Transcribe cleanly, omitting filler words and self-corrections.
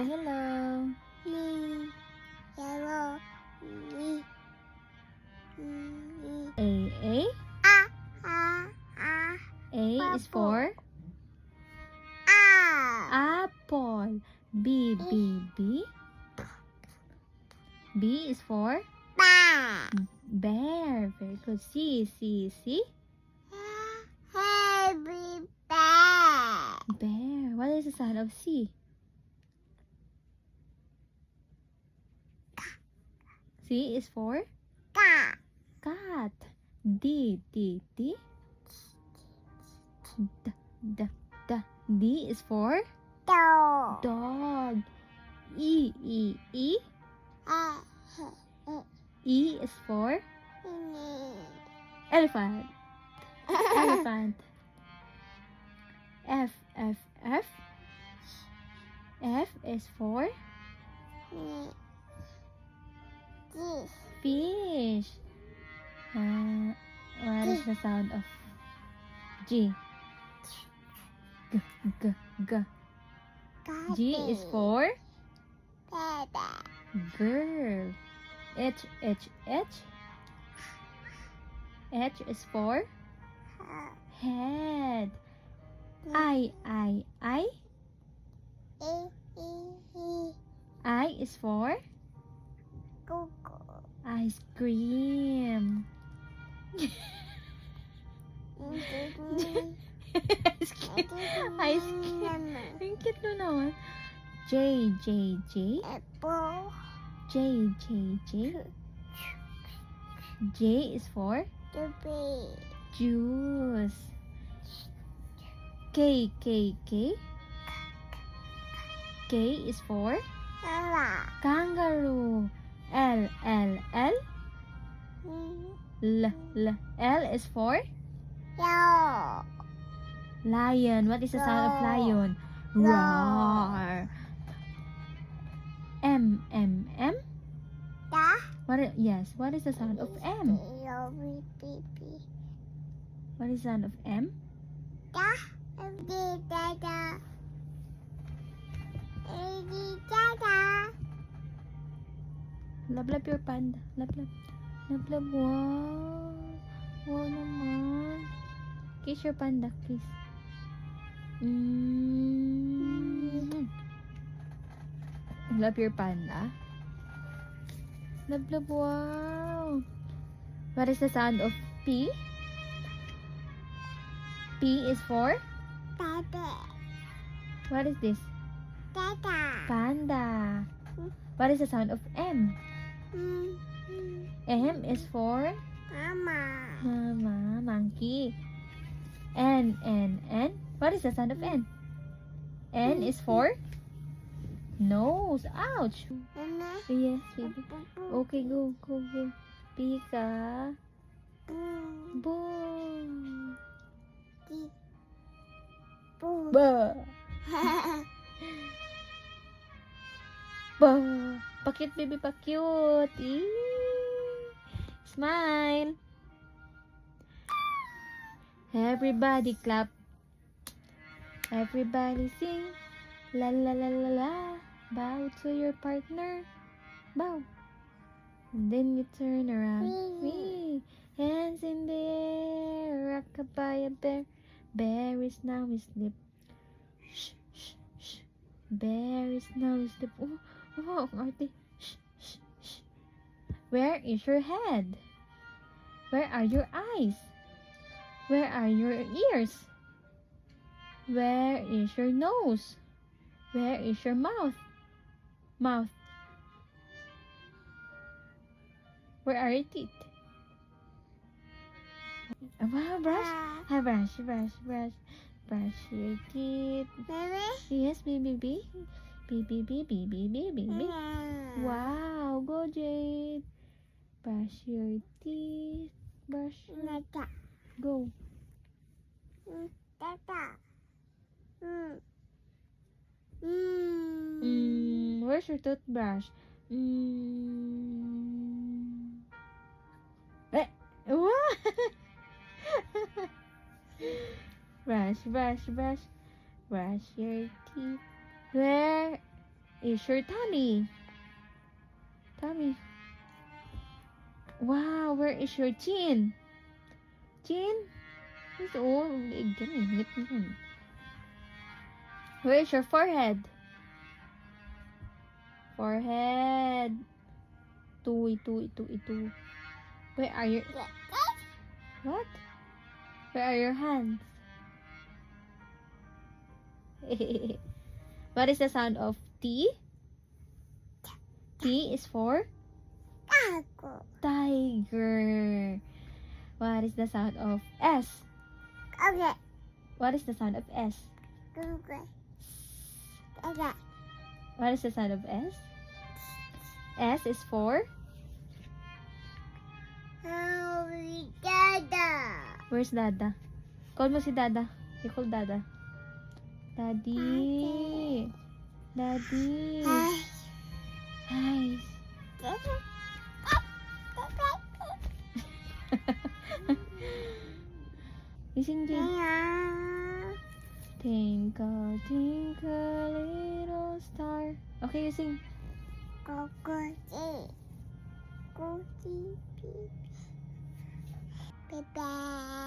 Say hello. Yellow. A. A is for apple. B. B is for bear. Very good. C. Heavy bear. Bear. What is the sound of C? C is for cat. D. D is for dog. E is for elephant. Elephant. F is for fish. What is the sound of G? G is for girl. H is for head. I is for ice cream. Ice cream. Ang cute nun naman. J. Apple. J is for juice. K is for kangaroo. L is for lion. What is the sound of lion? Roar. M. What is the sound of M? What is the sound of M? Love your panda. Love. Wow. Wow naman. Kiss your panda. Kiss. Love your panda. Love. Wow. What is the sound of P? P is for? What is this? Panda. What is the sound of M? M is for? Mama. Monkey. N. What is the sound of N? N is for? Nose. Ouch. Yes, baby. Okay, go. Pika. Boom. Ba. Ba. Pa-cute, baby, pa-cute. Smile. Everybody clap. Everybody sing. La la la la la. Bow to your partner. Bow. And then you turn around. Wee. Hands in the air. Rockabye bear. Bear is now asleep. Shh. Bear is now asleep. Oh, arte. Shh. Where is your head? Where are your eyes? Where are your ears? Where is your nose? Where is your mouth? Where are your teeth? Wow, brush. Brush your teeth. Yes, baby. Wow, go Jade. Brush your teeth. Brush. Go. Where's your toothbrush? What? Brush your teeth. Where is your tummy? Tummy. Wow, where is your chin? Chin? It's all liig yan eh. Ngip yan. Where is your forehead? Forehead. Ito. Where are your... What? Where are your hands? What is the sound of T? T is for Taco. tiger. What is the sound of S? Okay. What is the sound of S? Okay. Okay. What is the sound of S? S is for... Dada. Where's Dada? Call mo si Dada. You call Dada. Daddy. Daddy. Hi. You sing, Jane. Twinkle, twinkle, little star. Okay, you sing. Bye.